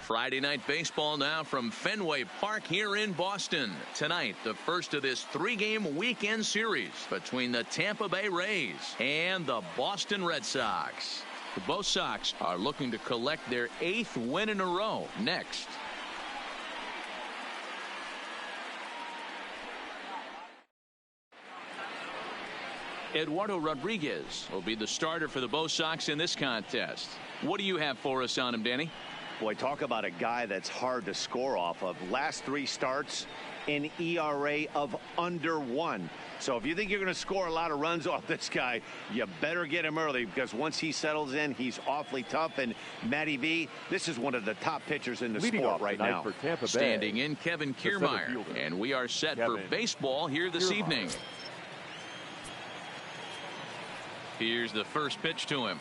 Friday night baseball now from Fenway Park here in Boston. Tonight, the first of this 3-game weekend series between the Tampa Bay Rays and the Boston Red Sox. Both Sox are looking to collect their 8th win in a row next. Eduardo Rodriguez will be the starter for the Bo Sox in this contest. What do you have for us on him, Danny? Boy, talk about a guy that's hard to score off of. Last 3 starts, an ERA of under 1. So if you think you're going to score a lot of runs off this guy, you better get him early, because once he settles in, he's awfully tough. And Matty V, this is one of the top pitchers in the sport right now. For Tampa Bay, standing in, Kevin Kiermaier. And we are set for baseball here this evening. Here's the first pitch to him.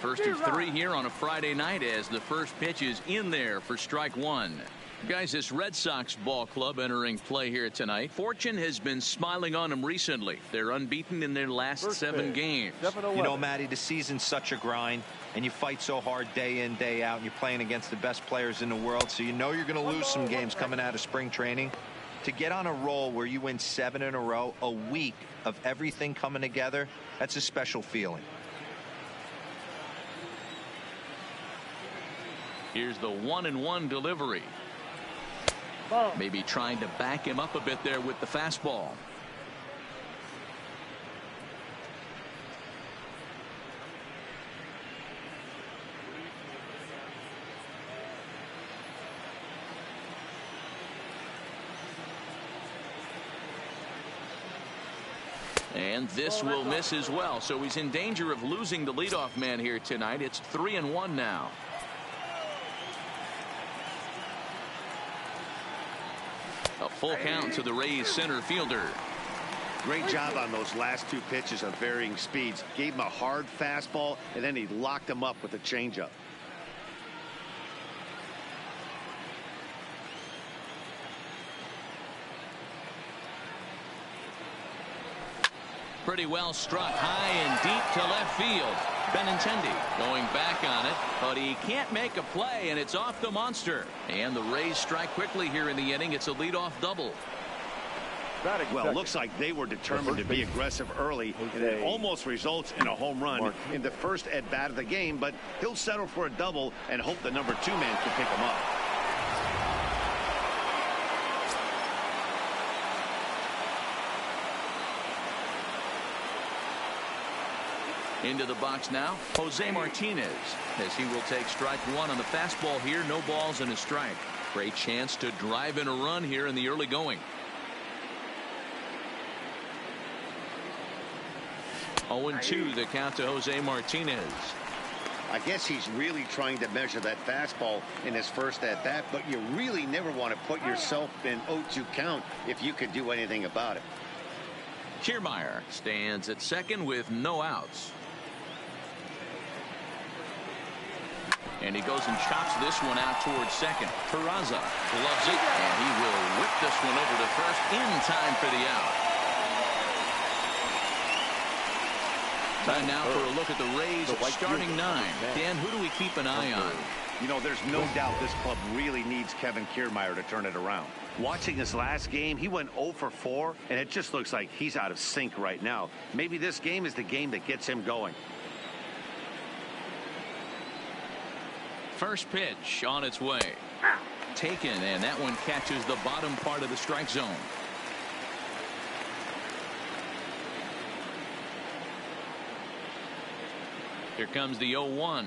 First of 3 here on a Friday night, as the first pitch is in there for strike 1. Guys, this Red Sox ball club entering play here tonight. Fortune has been smiling on them recently. They're unbeaten in their last 7 games. You know, Matty, the season's such a grind, and you fight so hard day in, day out, and you're playing against the best players in the world, so you know you're going to lose some games coming out of spring training. To get on a roll where you win 7 in a row, a week of everything coming together, that's a special feeling. Here's the 1-1 delivery. Maybe trying to back him up a bit there with the fastball. And this will miss as well, so he's in danger of losing the leadoff man here tonight. It's 3-1 now. A full count to the Rays center fielder. Great job on those last 2 pitches of varying speeds. Gave him a hard fastball, and then he locked him up with a changeup. Pretty well struck high and deep to left field. Benintendi going back on it, but he can't make a play, and it's off the monster. And the Rays strike quickly here in the inning. It's a leadoff double. Well, it looks like they were determined to be aggressive early, and it almost results in a home run in the first at-bat of the game, but he'll settle for a double and hope the number 2 man can pick him up. Into the box now, Jose Martinez, as he will take strike 1 on the fastball here. No balls and a strike. Great chance to drive in a run here in the early going. 0-2 the count to Jose Martinez. I guess he's really trying to measure that fastball in his first at bat, but you really never want to put yourself in 0-2 count if you could do anything about it. Kiermaier stands at second with no outs. And he goes and chops this one out towards second. Peraza loves it, and he will whip this one over to first in time for the out. Time now for a look at the Rays starting 9. Dan, who do we keep an eye on? You know, there's no doubt this club really needs Kevin Kiermaier to turn it around. Watching his last game, he went 0 for 4, and it just looks like he's out of sync right now. Maybe this game is the game that gets him going. First pitch on its way. Taken, and that one catches the bottom part of the strike zone. Here comes the 0-1.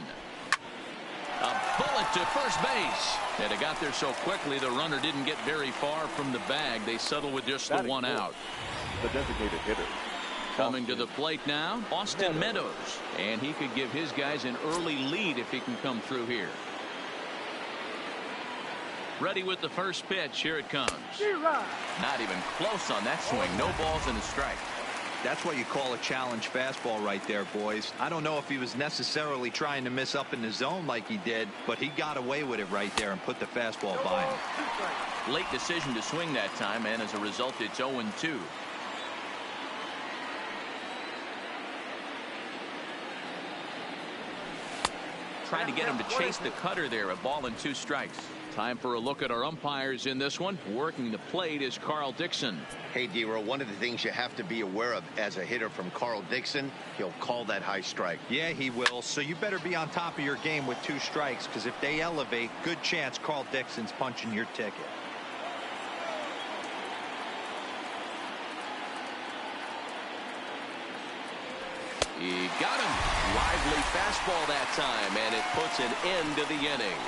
A bullet to first base. And it got there so quickly the runner didn't get very far from the bag. They settle with just the 1 out. The designated hitter. Coming to the plate now, Austin Meadows. And he could give his guys an early lead if he can come through here. Ready with the first pitch. Here it comes. Not even close on that swing. No balls and a strike. That's what you call a challenge fastball right there, boys. I don't know if he was necessarily trying to miss up in the zone like he did, but he got away with it right there and put the fastball by him. Late decision to swing that time, and as a result, it's 0-2. tried to get him to chase the cutter there. A ball and 2 strikes. Time for a look at our umpires in this one. Working the plate is Carl Dixon. Hey, D-Row, one of the things you have to be aware of as a hitter from Carl Dixon, he'll call that high strike. Yeah, he will. So you better be on top of your game with 2 strikes, because if they elevate, good chance Carl Dixon's punching your ticket. He got him. Lively fastball that time, and it puts an end to the inning.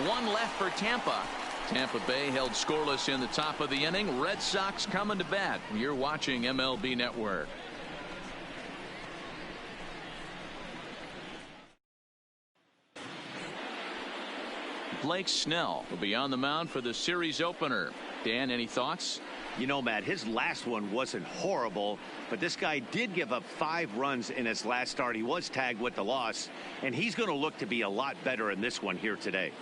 1 left for Tampa. Tampa Bay held scoreless in the top of the inning. Red Sox coming to bat. You're watching MLB Network. Blake Snell will be on the mound for the series opener. Dan, any thoughts? You know, Matt, his last one wasn't horrible, but this guy did give up 5 runs in his last start. He was tagged with the loss, and he's going to look to be a lot better in this one here today.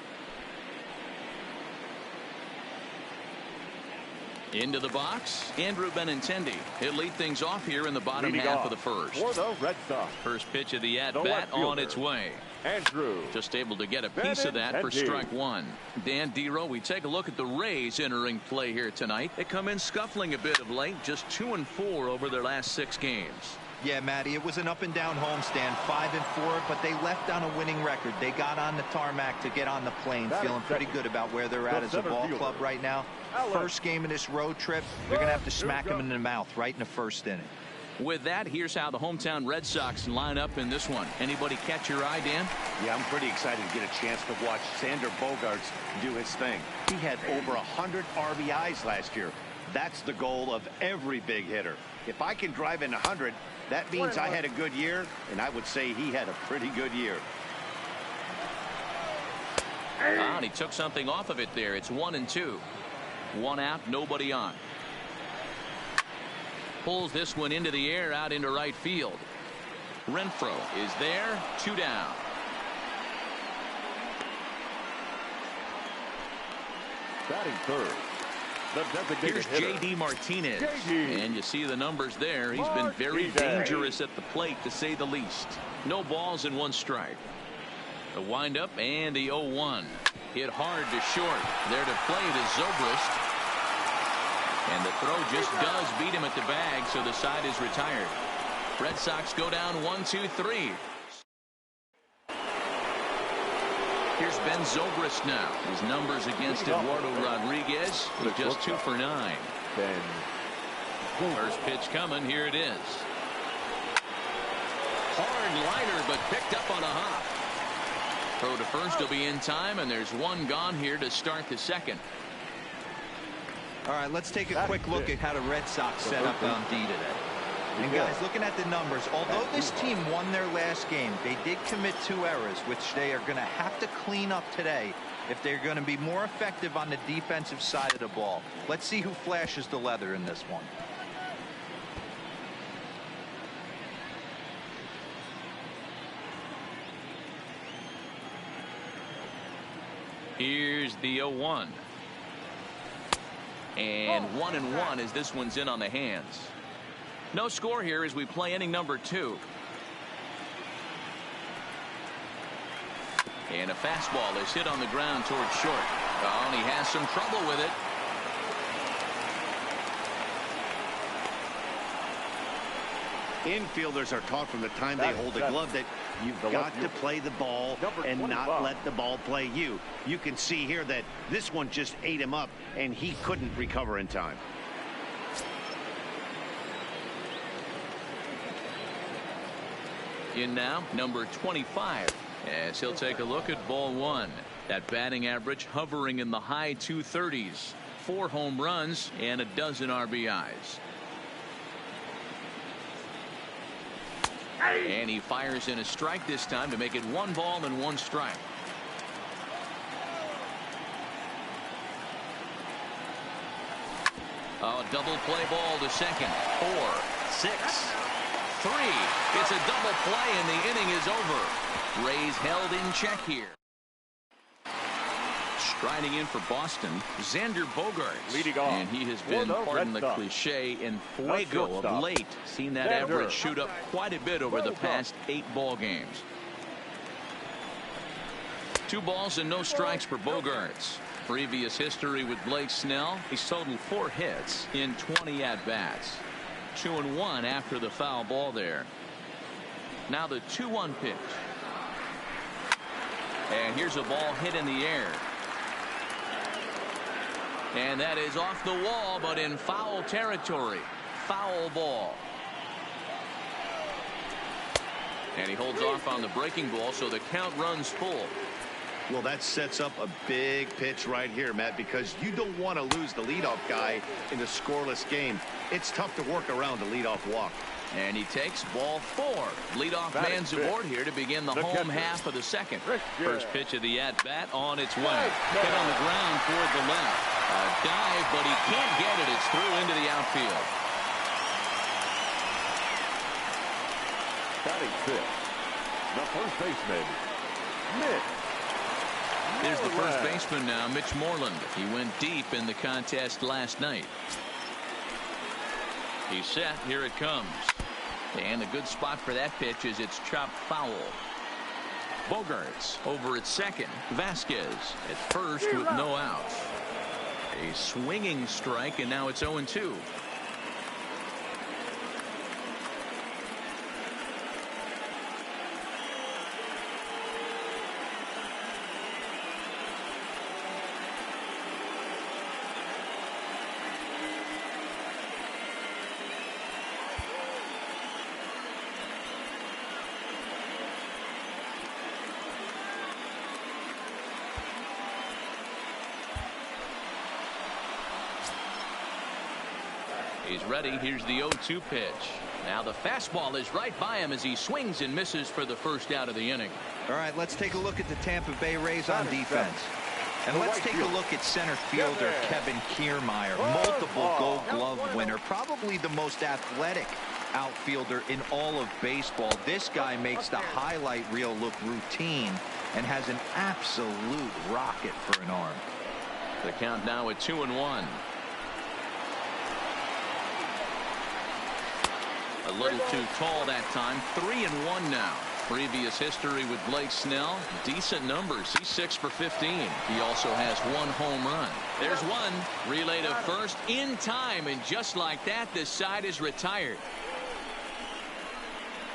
Into the box, Andrew Benintendi. He'll lead things off here in the bottom half of the first. For the Red Sox. First pitch of the at-bat on its way. Andrew. Just able to get a piece of that for strike 1. Dan, D-Row, we take a look at the Rays entering play here tonight. They come in scuffling a bit of late, just 2-4 over their last 6 games. Yeah, Matty, it was an up-and-down homestand, 5-4, but they left on a winning record. They got on the tarmac to get on the plane, feeling pretty good about where they're at as a ball club right now. First game of this road trip, they're going to have to smack them in the mouth right in the first inning. With that, here's how the hometown Red Sox line up in this one. Anybody catch your eye, Dan? Yeah, I'm pretty excited to get a chance to watch Xander Bogaerts do his thing. He had over 100 RBIs last year. That's the goal of every big hitter. If I can drive in 100, that means I had a good year, and I would say he had a pretty good year. And he took something off of it there. It's 1-2. 1 out, nobody on. Pulls this one into the air, out into right field. Renfroe is there, 2 down. Batting third, the designated Here's J.D. Martinez. And you see the numbers there. He's been very dangerous at the plate, to say the least. No balls and 1 strike. The windup and the 0-1. Hit hard to short. There to play it is Zobrist. And the throw just does beat him at the bag, so the side is retired. Red Sox go down 1-2-3. Here's Ben Zobrist now. His numbers against Eduardo Rodriguez. He's just 2 for 9. First pitch coming. Here it is. Hard liner, but picked up on a hop. Throw to first will be in time, and there's 1 gone here to start the second. All right, let's take a quick look at how the Red Sox set up on D today. And guys, looking at the numbers, although this team won their last game, they did commit 2 errors, which they are going to have to clean up today if they're going to be more effective on the defensive side of the ball. Let's see who flashes the leather in this one. Here's the 0-1. And 1-1 as this one's in on the hands. No score here as we play inning number 2. And a fastball is hit on the ground towards short. Oh, and he has some trouble with it. Infielders are taught from the time they hold the glove that you've got to play the ball and not let the ball play you. You can see here that this one just ate him up, and he couldn't recover in time. In now, number 25, as he'll take a look at ball 1. That batting average hovering in the high 230s. 4 home runs and a dozen RBIs. And he fires in a strike this time to make it 1 ball and 1 strike. Oh, double play ball to second. 4, 6, 3. It's a double play and the inning is over. Rays held in check here. Striding in for Boston, Xander Bogaerts. Leading off. And he has been, pardon the cliche, in fuego of late. Seen that average shoot up quite a bit over the past 8 ball games. 2 balls and no strikes for Bogaerts. Previous history with Blake Snell. He's totaled 4 hits in 20 at-bats. 2-1 after the foul ball there. Now the 2-1 pitch. And here's a ball hit in the air. And that is off the wall, but in foul territory. Foul ball. And he holds off on the breaking ball, so the count runs full. Well, that sets up a big pitch right here, Matt, because you don't want to lose the leadoff guy in a scoreless game. It's tough to work around a leadoff walk. And he takes ball 4. Leadoff man's aboard here to begin the home half of the second. First pitch of the at-bat on its way. Hit on the ground toward the left. A dive, but he can't get it. It's through into the outfield. Batting fifth, the first baseman, Mitch. There's the first baseman now, Mitch Moreland. He went deep in the contest last night. He's set. Here it comes. And a good spot for that pitch is it's chopped foul. Bogaerts over at second. Vasquez at first with no outs. A swinging strike, and now it's 0-2. He's ready. Here's the 0-2 pitch. Now the fastball is right by him as he swings and misses for the first out of the inning. All right, let's take a look at the Tampa Bay Rays on defense. And let's take a look at center fielder Kevin Kiermaier, multiple Gold Glove winner, probably the most athletic outfielder in all of baseball. This guy makes the highlight reel look routine and has an absolute rocket for an arm. The count now at 2-1. A little too tall that time. 3-1 now. Previous history with Blake Snell. Decent numbers. He's 6 for 15. He also has 1 home run. There's one. Relay to first in time. And just like that, this side is retired.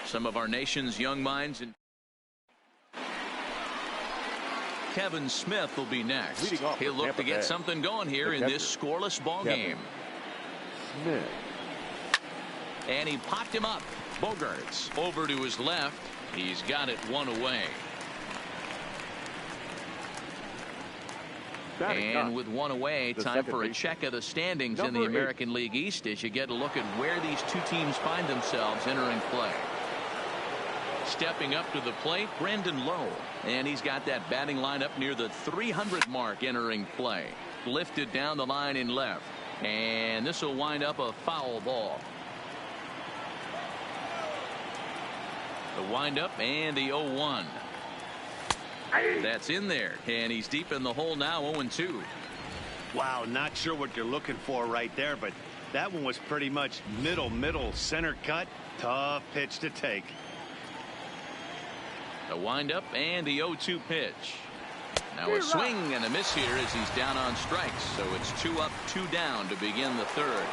Some of our nation's young minds. And Kevin Smith will be next. He'll look to get something going here in this scoreless ball game. Smith. And he popped him up. Bogaerts over to his left. He's got it 1 away. And with 1 away, time for a check of the standings in the American League East as you get a look at where these two teams find themselves entering play. Stepping up to the plate, Brandon Lowe. And he's got that batting lineup near the 300 mark entering play. Lifted down the line in left. And this will wind up a foul ball. The windup and the 0-1. That's in there, and he's deep in the hole now. 0-2. Wow, not sure what you're looking for right there, but that one was pretty much middle center cut. Tough pitch to take. The windup and the 0-2 pitch. Now a swing and a miss here as he's down on strikes, so it's 2 up, 2 down to begin the third.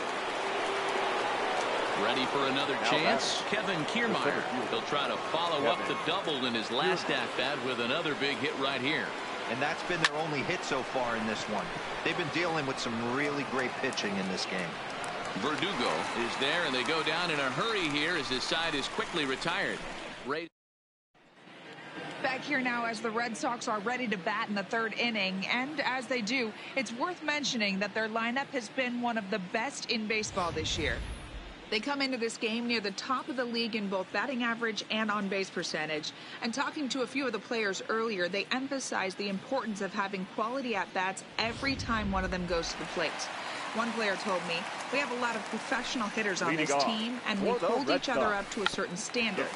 Ready for another chance? Kevin Kiermaier. He'll try to follow up the double in his last at-bat with another big hit right here. And that's been their only hit so far in this one. They've been dealing with some really great pitching in this game. Verdugo is there, and they go down in a hurry here as his side is quickly retired. Back here now as the Red Sox are ready to bat in the third inning, and as they do, it's worth mentioning that their lineup has been one of the best in baseball this year. They come into this game near the top of the league in both batting average and on-base percentage. And talking to a few of the players earlier, they emphasized the importance of having quality at-bats every time one of them goes to the plate. One player told me, "We have a lot of professional hitters on this team, and we hold each other up to a certain standard."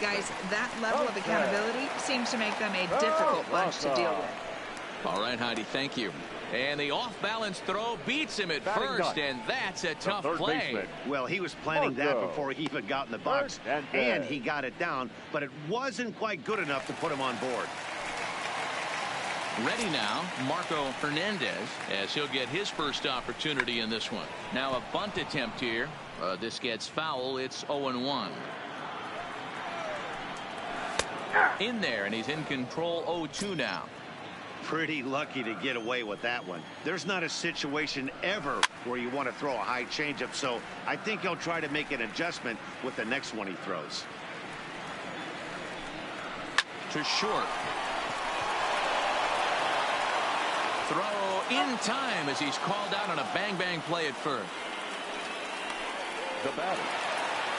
Guys, that level of accountability seems to make them a difficult bunch to deal with. All right, Heidi, thank you. And the off-balance throw beats him at first, and that's a tough play. Well, he was planning that before he even got in the box, and he got it down, but it wasn't quite good enough to put him on board. Ready now, Marco Hernandez, as he'll get his first opportunity in this one. Now a bunt attempt here. This gets foul. It's 0-1. In there, and he's in control. 0-2 now. Pretty lucky to get away with that one. There's not a situation ever where you want to throw a high changeup, so I think he'll try to make an adjustment with the next one he throws. To short. Throw in time as he's called out on a bang-bang play at first. The batter,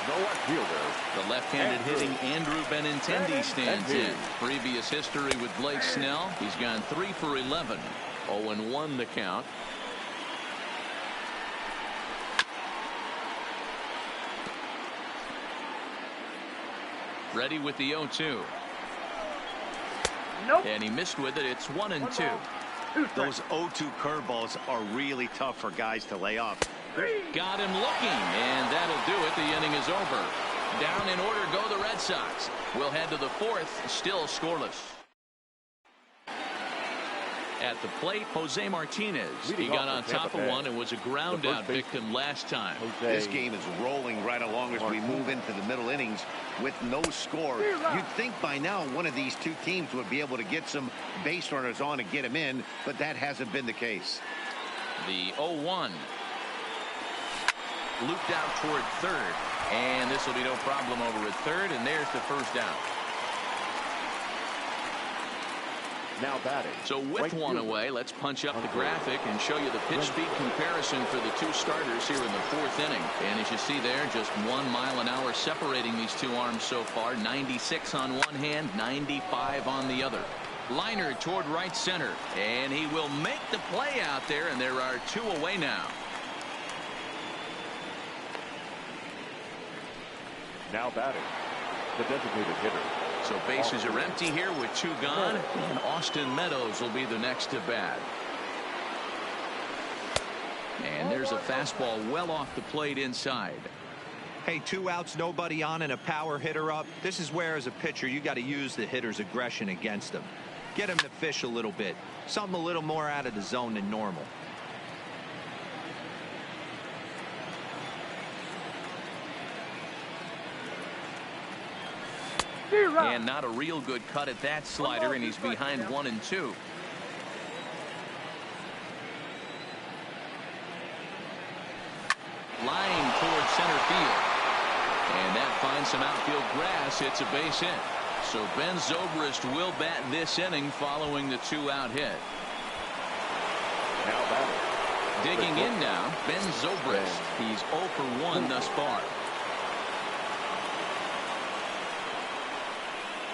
the left fielder. The left-handed hitting Andrew Benintendi stands in. Previous history with Blake Snell. He's gone 3 for 11. 0-1 the count. Ready with the 0-2. Nope. And he missed with it. It's 1-2. Those 0-2 curveballs are really tough for guys to lay off. Got him looking, and that'll do it. The inning is over. Down in order go the Red Sox. We'll head to the fourth, still scoreless. At the plate, Jose Martinez. He got on top of one and was a ground out victim last time. This game is rolling right along as we move into the middle innings with no score. You'd think by now one of these two teams would be able to get some base runners on and get them in, but that hasn't been the case. The 0-1. Looped out toward third, and this will be no problem over at third, and there's the first down. Now batting. So with one away, let's punch up the graphic and show you the pitch speed comparison for the two starters here in the fourth inning. And as you see there, just 1 mile an hour separating these two arms so far. 96 on one hand, 95 on the other. Liner toward right center, and he will make the play out there, and there are 2 away now. Now batting, the designated hitter. So bases are empty here with 2 gone, and Austin Meadows will be the next to bat. And there's a fastball well off the plate inside. Hey, 2 outs, nobody on, and a power hitter up. This is where, as a pitcher, you got to use the hitter's aggression against him. Get him to fish a little bit, something a little more out of the zone than normal. And not a real good cut at that slider, and he's behind 1-2. Line toward center field. And that finds some outfield grass. It's a base hit. So Ben Zobrist will bat this inning following the 2-out hit. Now batting. Digging in now, Ben Zobrist. He's 0 for 1 thus far.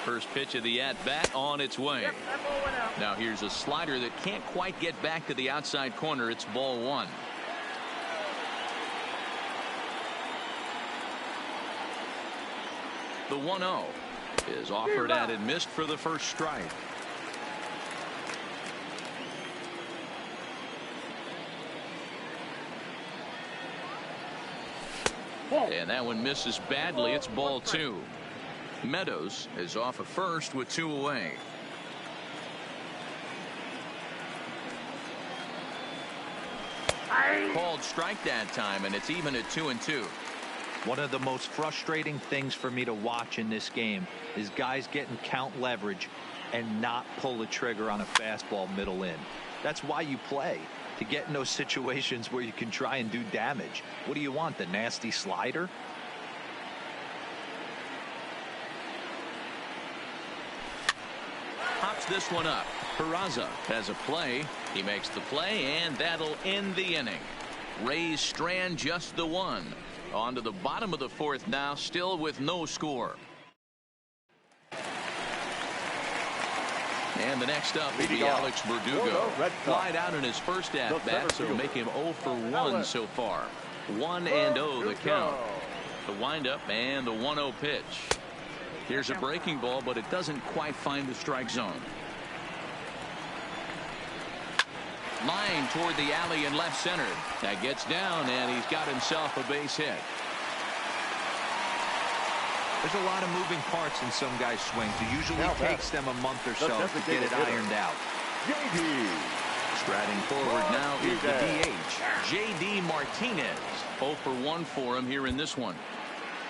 First pitch of the at-bat on its way. Now here's a slider that can't quite get back to the outside corner. It's ball 1. The 1-0 is offered at and missed for the first strike. And that one misses badly. It's ball 2. Meadows is off at first with 2 away. Called strike that time, and it's even at 2-2. One of the most frustrating things for me to watch in this game is guys getting count leverage and not pull the trigger on a fastball middle in. That's why you play, to get in those situations where you can try and do damage. What do you want, the nasty slider? Pops this one up. Peraza has a play. He makes the play, and that'll end the inning. Rays strand just the 1. On to the bottom of the fourth now, still with no score. And the next up will be Alex Verdugo. Flied out in his first at-bat, so make him 0 for 1 so far. 1-0 the count. The windup and the 1-0 pitch. Here's a breaking ball, but it doesn't quite find the strike zone. Line toward the alley in left center. That gets down, and he's got himself a base hit. There's a lot of moving parts in some guys' swings. It usually takes them a month or so to get it ironed out. J.D. Striding forward now is the DH, J.D. Martinez. 0 for 1 for him here in this one.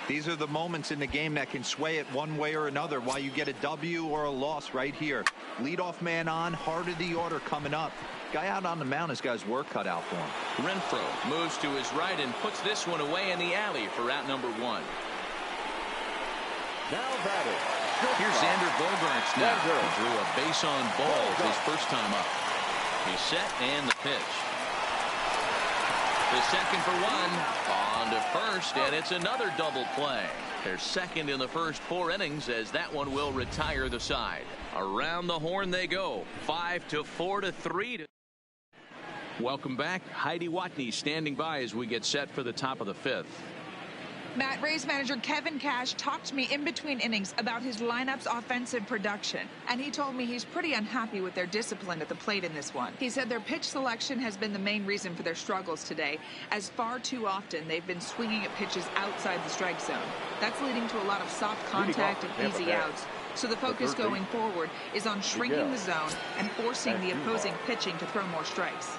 These are the moments in the game that can sway it one way or another, why you get a W or a loss right here. Leadoff man on, heart of the order coming up. Guy out on the mound has got his work cut out for him. Renfroe moves to his right and puts this one away in the alley for out number 1. Now batting. Here's Xander Bogaerts now. He drew a base on balls his first time up. He's set and the pitch. The second for 1. On to first, and it's another double play. They're second in the first 4 innings as that one will retire the side. Around the horn they go. 5 to 4 to 3. Welcome back. Heidi Watney standing by as we get set for the top of the 5th. Matt, Rays manager Kevin Cash talked to me in between innings about his lineup's offensive production, and he told me he's pretty unhappy with their discipline at the plate in this one. He said their pitch selection has been the main reason for their struggles today, as far too often they've been swinging at pitches outside the strike zone. That's leading to a lot of soft contact and easy outs. So the focus going forward is on shrinking the zone and forcing the opposing pitching to throw more strikes.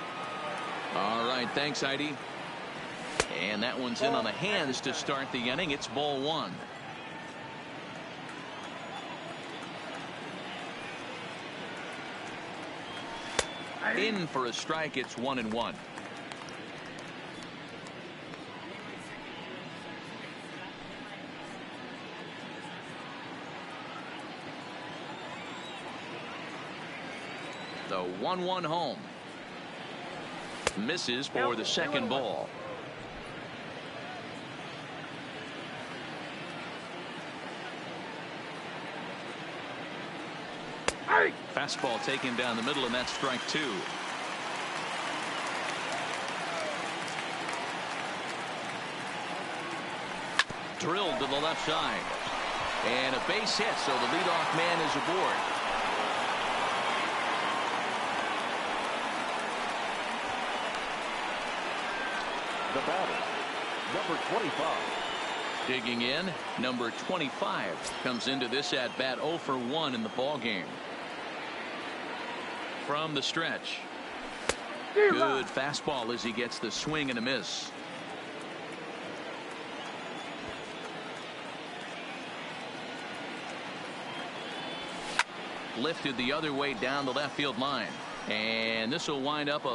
All right, thanks, Heidi. And that one's in on the hands to start the inning. It's ball 1. In for a strike. It's 1-1. The 1-1 home. Misses for the second ball. Fastball taken down the middle, and that's strike 2. Drilled to the left side. And a base hit, so the leadoff man is aboard. The batter, number 25. Digging in, number 25 comes into this at bat 0 for 1 in the ball game. From the stretch. Good fastball as he gets the swing and a miss. Lifted the other way down the left field line. And this will wind up a